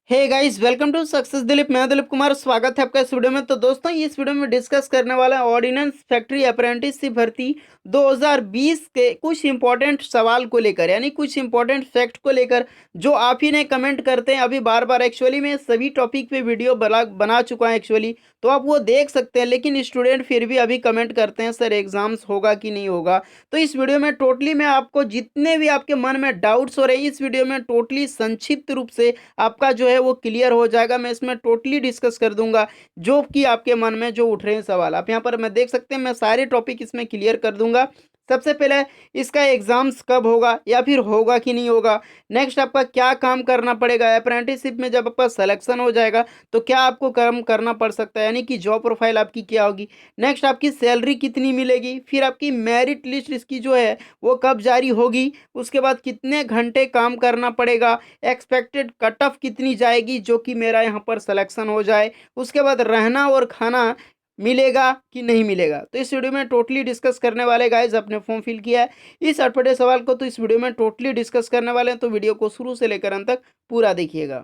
Hey guys, welcome to success Dilip. मैं दिलीप कुमार, स्वागत है आपका इस वीडियो में। तो दोस्तों, इस वीडियो में डिस्कस करने वाला है ऑर्डिनेंस फैक्ट्री अप्रेंटिस की भर्ती 2020 के कुछ इंपॉर्टेंट सवाल को लेकर, यानी कुछ इंपॉर्टेंट फैक्ट को लेकर, जो आप ही ने कमेंट करते हैं अभी बार बार। एक्चुअली मैं सभी टॉपिक पे वीडियो बना चुका है एक्चुअली, तो आप वो देख सकते हैं। लेकिन स्टूडेंट फिर भी अभी कमेंट करते हैं सर एग्जाम्स होगा कि नहीं होगा। तो इस वीडियो में टोटली मैं आपको जितने भी आपके मन में डाउट्स हो रहे हैं, इस वीडियो में टोटली संक्षिप्त रूप से आपका जो है वो क्लियर हो जाएगा। मैं इसमें टोटली डिस्कस कर दूंगा जो कि आपके मन में जो उठ रहे हैं सवाल। आप यहाँ पर मैं देख सकते हैं, मैं सारे टॉपिक इसमें क्लियर कर दूंगा। सबसे पहले इसका एग्जाम्स कब होगा या फिर होगा कि नहीं होगा। नेक्स्ट, आपका क्या काम करना पड़ेगा अप्रेंटिसशिप में। जब आपका सिलेक्शन हो जाएगा तो क्या आपको काम करना पड़ सकता है, यानी कि जॉब प्रोफाइल आपकी क्या होगी। नेक्स्ट, आपकी सैलरी कितनी मिलेगी। फिर आपकी मेरिट लिस्ट इसकी जो है वो कब जारी होगी। उसके बाद कितने घंटे काम करना पड़ेगा। एक्सपेक्टेड कट ऑफ कितनी जाएगी जो कि मेरा यहाँ पर सिलेक्शन हो जाए। उसके बाद रहना और खाना मिलेगा कि नहीं मिलेगा। तो इस वीडियो में टोटली डिस्कस करने वाले गाइज, अपने फॉर्म फिल किया है इस अटपटे सवाल को, तो इस वीडियो में टोटली डिस्कस करने वाले हैं। तो वीडियो को शुरू से लेकर अंत तक पूरा देखिएगा।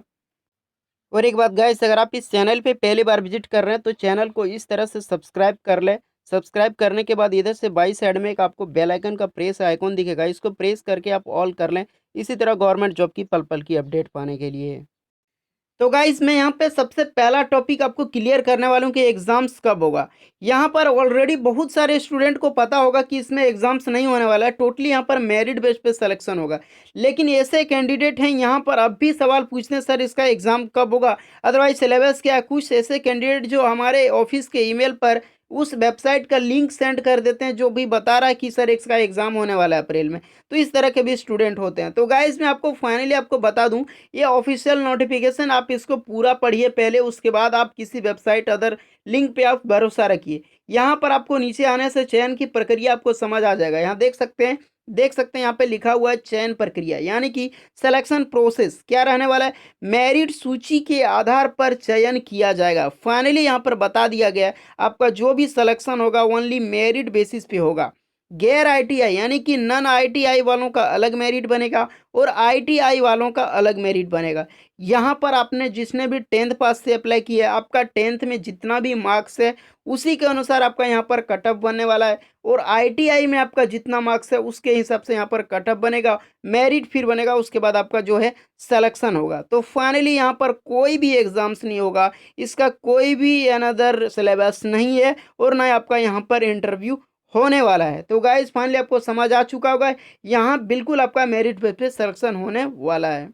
और एक बात गाइस, अगर आप इस चैनल पे पहली बार विजिट कर रहे हैं तो चैनल को इस तरह से सब्सक्राइब कर लें। सब्सक्राइब करने के बाद इधर से बाई साइड में एक आपको बेल आइकन का प्रेस आइकॉन दिखेगा, इसको प्रेस करके आप ऑल कर लें। इसी तरह गवर्नमेंट जॉब की पल पल की अपडेट पाने के लिए। तो गाइस, मैं यहाँ पे सबसे पहला टॉपिक आपको क्लियर करने वाला हूँ कि एग्जाम्स कब होगा। यहाँ पर ऑलरेडी बहुत सारे स्टूडेंट को पता होगा कि इसमें एग्जाम्स नहीं होने वाला है, टोटली यहाँ पर मेरिट बेस पे सिलेक्शन होगा। लेकिन ऐसे कैंडिडेट हैं यहाँ पर अब भी सवाल पूछते हैं सर इसका एग्जाम कब होगा, अदरवाइज सिलेबस क्या है। कुछ ऐसे कैंडिडेट जो हमारे ऑफिस के ईमेल पर उस वेबसाइट का लिंक सेंड कर देते हैं जो भी बता रहा है कि सर इसका एग्जाम होने वाला है अप्रैल में। तो इस तरह के भी स्टूडेंट होते हैं। तो गाइज, मैं आपको फाइनली आपको बता दूं, ये ऑफिशियल नोटिफिकेशन आप इसको पूरा पढ़िए पहले, उसके बाद आप किसी वेबसाइट अदर लिंक पे आप भरोसा रखिए। यहाँ पर आपको नीचे आने से चयन की प्रक्रिया आपको समझ आ जाएगा। यहाँ देख सकते हैं यहाँ पे लिखा हुआ है चयन प्रक्रिया, यानी कि सिलेक्शन प्रोसेस क्या रहने वाला है। मेरिट सूची के आधार पर चयन किया जाएगा। फाइनली यहाँ पर बता दिया गया है आपका जो भी सिलेक्शन होगा ओनली मेरिट बेसिस पे होगा। गैर आईटीआई यानी कि नन आईटीआई वालों का अलग मेरिट बनेगा और आईटीआई वालों का अलग मेरिट बनेगा। यहाँ पर आपने जिसने भी 10th पास से अप्लाई किया है, आपका 10th में जितना भी मार्क्स है उसी के अनुसार आपका यहाँ पर कट ऑफ बनने वाला है। और आईटीआई में आपका जितना मार्क्स है उसके हिसाब से यहाँ पर कट ऑफ बनेगा, मेरिट फिर बनेगा, उसके बाद आपका जो है सिलेक्शन होगा। तो फाइनली यहाँ पर कोई भी एग्जाम्स नहीं होगा, इसका कोई भी अनदर सिलेबस नहीं है और ना आपका यहाँ पर इंटरव्यू होने वाला है। तो गाइस, फाइनली आपको समझ आ चुका होगा, यहाँ बिल्कुल आपका मेरिट बेस पे सिलेक्शन होने वाला है।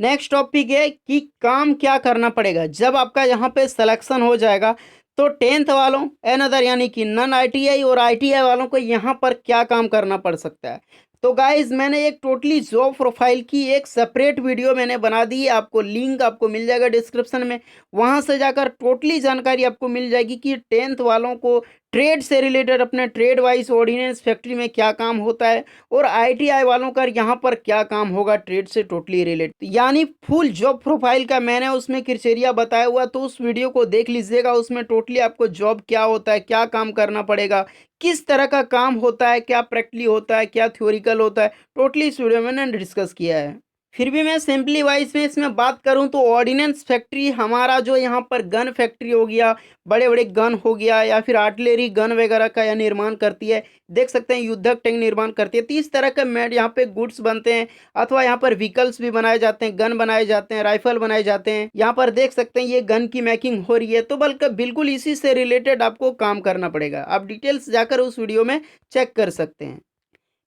नेक्स्ट टॉपिक है कि काम क्या करना पड़ेगा जब आपका यहाँ पे सिलेक्शन हो जाएगा। तो 10th वालों एन अदर यानी कि नन आईटीआई और आईटीआई वालों को यहाँ पर क्या काम करना पड़ सकता है। तो गाइज, मैंने एक टोटली जॉब प्रोफाइल की एक सेपरेट वीडियो मैंने बना दी है, आपको लिंक आपको मिल जाएगा डिस्क्रिप्शन में। वहाँ से जाकर टोटली जानकारी आपको मिल जाएगी कि 10th वालों को ट्रेड से रिलेटेड अपने ट्रेड वाइज ऑर्डिनेंस फैक्ट्री में क्या काम होता है और आईटीआई वालों का यहाँ पर क्या काम होगा ट्रेड से टोटली रिलेटेड, यानी फुल जॉब प्रोफाइल का मैंने उसमें क्राइटेरिया बताया हुआ। तो उस वीडियो को देख लीजिएगा, उसमें टोटली आपको जॉब क्या होता है, क्या काम करना पड़ेगा, किस तरह का काम होता है, क्या प्रैक्टिकली होता है, क्या थ्योरिकल होता है, टोटली इस वीडियो में मैंने डिस्कस किया है। फिर भी मैं सिंपली वाइज में इसमें बात करूं तो ऑर्डिनेंस फैक्ट्री हमारा जो यहाँ पर गन फैक्ट्री हो गया, बड़े बड़े गन हो गया या फिर आर्टिलरी गन वगैरह का यह निर्माण करती है। देख सकते हैं युद्धक टैंक निर्माण करती है। तो इस तरह के मेड यहाँ पे गुड्स बनते हैं, अथवा यहाँ पर व्हीकल्स भी बनाए जाते हैं, गन बनाए जाते हैं, राइफल बनाए जाते हैं। यहाँ पर देख सकते हैं ये गन की मेकिंग हो रही है। तो बल्कि बिल्कुल इसी से रिलेटेड आपको काम करना पड़ेगा। आप डिटेल्स जाकर उस वीडियो में चेक कर सकते हैं।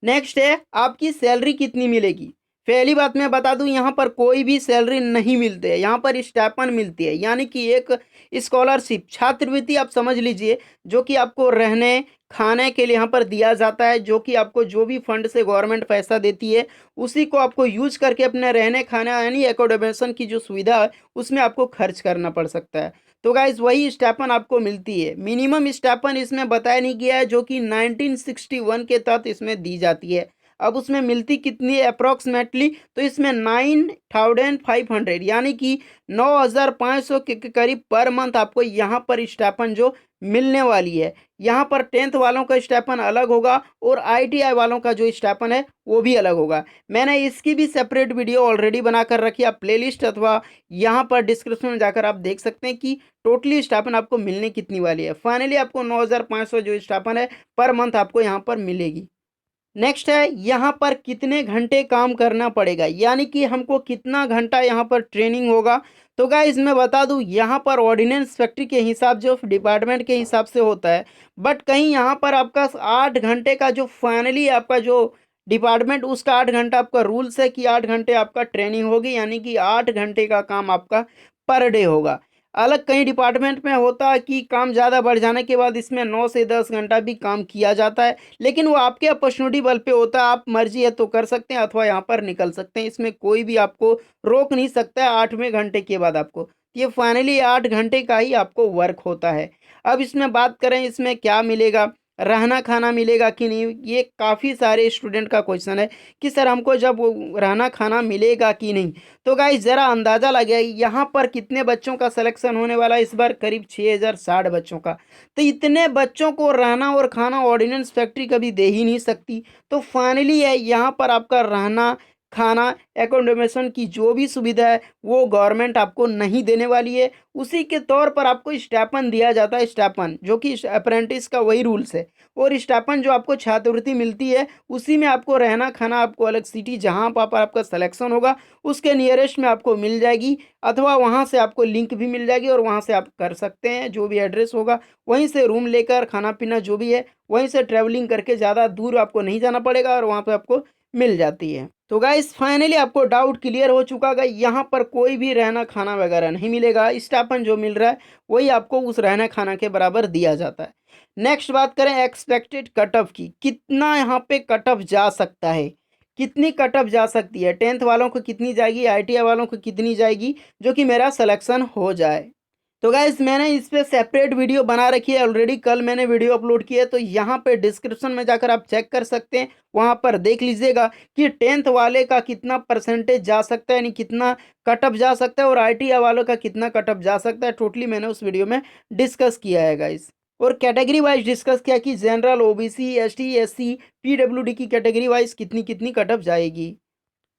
नेक्स्ट है आपकी सैलरी कितनी मिलेगी। पहली बात मैं बता दूं, यहाँ पर कोई भी सैलरी नहीं मिलती है, यहाँ पर स्टाइपेंड मिलती है, यानी कि एक स्कॉलरशिप छात्रवृत्ति आप समझ लीजिए, जो कि आपको रहने खाने के लिए यहाँ पर दिया जाता है। जो कि आपको जो भी फंड से गवर्नमेंट पैसा देती है उसी को आपको यूज करके अपने रहने खाने यानी एकोमोडेशन की जो सुविधा है उसमें आपको खर्च करना पड़ सकता है। तो गाइज, वही स्टाइपेंड आपको मिलती है। मिनिमम स्टाइपेंड इसमें बताया नहीं गया है, जो कि 1961 के तहत इसमें दी जाती है। अब उसमें मिलती कितनी है अप्रोक्सीमेटली, तो इसमें 9500 यानी कि 9500 के करीब पर मंथ आपको यहाँ पर स्टाइपेंड जो मिलने वाली है। यहाँ पर 10th वालों का स्टाइपेंड अलग होगा और आईटीआई वालों का जो स्टाइपेंड है वो भी अलग होगा। मैंने इसकी भी सेपरेट वीडियो ऑलरेडी बना कर रखी है, आप प्लेलिस्ट अथवा यहाँ पर डिस्क्रिप्शन में जाकर आप देख सकते हैं कि टोटली स्टाइपेंड आपको मिलने कितनी वाली है। फाइनली आपको 9,500 जो स्टाइपेंड है पर मंथ आपको यहाँ पर मिलेगी। नेक्स्ट है यहाँ पर कितने घंटे काम करना पड़ेगा, यानी कि हमको कितना घंटा यहाँ पर ट्रेनिंग होगा। तो गाइस मैं बता दूँ यहाँ पर ऑर्डिनेंस फैक्ट्री के हिसाब जो डिपार्टमेंट के हिसाब से होता है, बट कहीं यहाँ पर आपका 8 घंटे का जो फाइनली आपका जो डिपार्टमेंट उसका 8 घंटा आपका रूल्स है कि 8 घंटे आपका ट्रेनिंग होगी, यानी कि 8 घंटे का काम आपका पर डे होगा। अलग कई डिपार्टमेंट में होता है कि काम ज़्यादा बढ़ जाने के बाद इसमें 9 से 10 घंटा भी काम किया जाता है, लेकिन वो आपके अपॉर्चुनिटी बल पे होता है। आप मर्जी है तो कर सकते हैं अथवा यहाँ पर निकल सकते हैं, इसमें कोई भी आपको रोक नहीं सकता है 8वें घंटे के बाद आपको। ये फाइनली 8 घंटे का ही आपको वर्क होता है। अब इसमें बात करें इसमें क्या मिलेगा, रहना खाना मिलेगा कि नहीं, ये काफ़ी सारे स्टूडेंट का क्वेश्चन है कि सर हमको जब रहना खाना मिलेगा कि नहीं। तो गाइस ज़रा अंदाज़ा लगे यहाँ पर कितने बच्चों का सिलेक्शन होने वाला है इस बार, करीब 6060 बच्चों का। तो इतने बच्चों को रहना और खाना ऑर्डिनेंस फैक्ट्री कभी दे ही नहीं सकती। तो फाइनली है यहाँ पर आपका रहना खाना एकोमोडेशन की जो भी सुविधा है वो गवर्नमेंट आपको नहीं देने वाली है। उसी के तौर पर आपको स्टाइपेंड दिया जाता है, स्टाइपेंड जो कि अप्रेंटिस का वही रूल्स है। और स्टाइपेंड जो आपको छात्रवृत्ति मिलती है उसी में आपको रहना खाना आपको अलग सिटी जहाँ पर आपका सिलेक्शन होगा उसके नियरेस्ट में आपको मिल जाएगी, अथवा वहाँ से आपको लिंक भी मिल जाएगी और वहाँ से आप कर सकते हैं। जो भी एड्रेस होगा वहीं से रूम लेकर खाना पीना जो भी है वहीं से ट्रैवलिंग करके ज़्यादा दूर आपको नहीं जाना पड़ेगा और वहाँ पे आपको मिल जाती है। तो गाइस फाइनली आपको डाउट क्लियर हो चुका है, यहाँ पर कोई भी रहना खाना वगैरह नहीं मिलेगा। स्टाइपेंड जो मिल रहा है वही आपको उस रहना खाना के बराबर दिया जाता है। नेक्स्ट बात करें एक्सपेक्टेड कट ऑफ की, कितना यहाँ पे कट ऑफ जा सकता है, कितनी कट ऑफ जा सकती है, 10th वालों को कितनी जाएगी, आईटीआई वालों को कितनी जाएगी, जो कि मेरा सिलेक्शन हो जाए। तो गाइस मैंने इस पे सेपरेट वीडियो बना रखी है ऑलरेडी, कल मैंने वीडियो अपलोड किया है, तो यहाँ पे डिस्क्रिप्शन में जाकर आप चेक कर सकते हैं। वहाँ पर देख लीजिएगा कि 10th वाले का कितना परसेंटेज जा सकता है, यानी कितना कट ऑफ जा सकता है, और आईटीआई वालों का कितना कट ऑफ जा सकता है। टोटली मैंने उस वीडियो में डिस्कस किया है गाइस। और कैटेगरी वाइज डिस्कस किया कि general OBC ST SC PWD की कैटेगरी वाइज कितनी कितनी कट ऑफ जाएगी।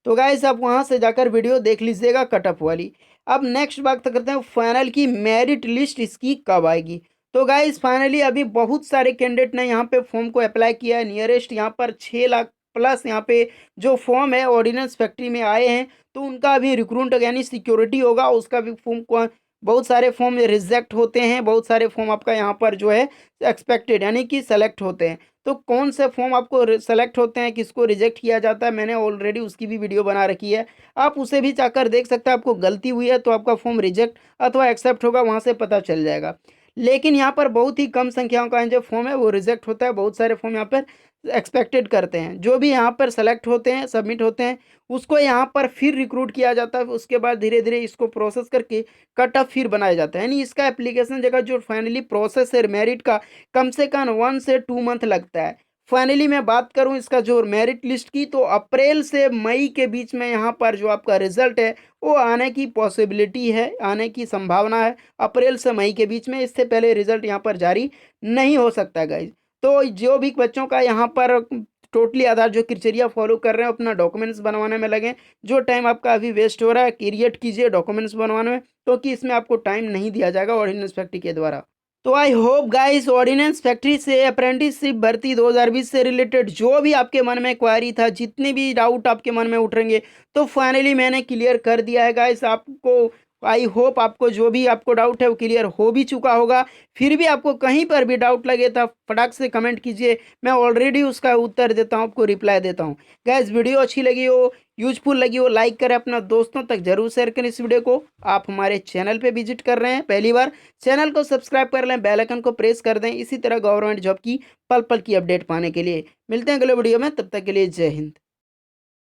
तो गाइस आप वहां से जाकर वीडियो देख लीजिएगा कट ऑफ वाली। अब नेक्स्ट बात करते हैं फाइनल की मेरिट लिस्ट इसकी कब आएगी। तो गाइस फाइनली अभी बहुत सारे कैंडिडेट ने यहाँ पे फॉर्म को अप्लाई किया है। नियरेस्ट यहाँ पर 6 लाख प्लस यहाँ पे जो फॉर्म है ऑर्डिनेंस फैक्ट्री में आए हैं, तो उनका अभी रिक्रूट यानी सिक्योरिटी होगा उसका भी फॉर्म को, बहुत सारे फॉर्म रिजेक्ट होते हैं, बहुत सारे फॉर्म आपका यहाँ पर जो है एक्सपेक्टेड यानी कि सेलेक्ट होते हैं। तो कौन से फॉर्म आपको सेलेक्ट होते हैं, किसको रिजेक्ट किया जाता है, मैंने ऑलरेडी उसकी भी वीडियो बना रखी है, आप उसे भी जाकर देख सकते हैं। आपको गलती हुई है तो आपका फॉर्म रिजेक्ट अथवा एक्सेप्ट होगा, वहाँ से पता चल जाएगा। लेकिन यहाँ पर बहुत ही कम संख्याओं का जो फॉर्म है वो रिजेक्ट होता है, बहुत सारे फॉर्म यहाँ पर एक्सपेक्टेड करते हैं। जो भी यहाँ पर सेलेक्ट होते हैं सबमिट होते हैं उसको यहाँ पर फिर रिक्रूट किया जाता है, उसके बाद धीरे धीरे इसको प्रोसेस करके कट ऑफ फिर बनाया जाता है। यानी इसका एप्लीकेशन जगह जो फाइनली प्रोसेस है मेरिट का कम से कम 1 से 2 मंथ लगता है। फाइनली मैं बात करूं इसका जो मेरिट लिस्ट की, तो अप्रैल से मई के बीच में यहाँ पर जो आपका रिजल्ट है वो आने की पॉसिबिलिटी है, आने की संभावना है अप्रैल से मई के बीच में। इससे पहले रिजल्ट यहाँ पर जारी नहीं हो सकता गाइज। तो जो भी बच्चों का यहाँ पर टोटली आधार जो क्रिटेरिया फॉलो कर रहे हैं अपना डॉक्यूमेंट्स बनवाने में लगे, जो टाइम आपका अभी वेस्ट हो रहा है क्रिएट कीजिए डॉक्यूमेंट्स बनवाने में, क्योंकि इसमें आपको टाइम नहीं दिया जाएगा ऑर्डिनेंस फैक्ट्री के द्वारा। तो I hope guys ordnance factory से अप्रेंटिसशिप भर्ती 2020 से रिलेटेड जो भी आपके मन में क्वारी था, जितने भी डाउट आपके मन में उठेंगे, तो फाइनली मैंने क्लियर कर दिया है गाइस आपको। आई होप आपको जो भी आपको डाउट है वो क्लियर हो भी चुका होगा। फिर भी आपको कहीं पर भी डाउट लगे तो फटाक से कमेंट कीजिए, मैं ऑलरेडी उसका उत्तर देता हूँ, आपको रिप्लाई देता हूँ। गाइस वीडियो अच्छी लगी हो, यूजफुल लगी हो, लाइक करें, अपना दोस्तों तक जरूर शेयर करें इस वीडियो को। आप हमारे चैनल पे विजिट कर रहे हैं पहली बार, चैनल को सब्सक्राइब कर लें, बेल आइकन को प्रेस कर दें, इसी तरह गवर्नमेंट जॉब की पल पल की अपडेट पाने के लिए। मिलते हैं अगले वीडियो में, तब तक के लिए जय हिंद।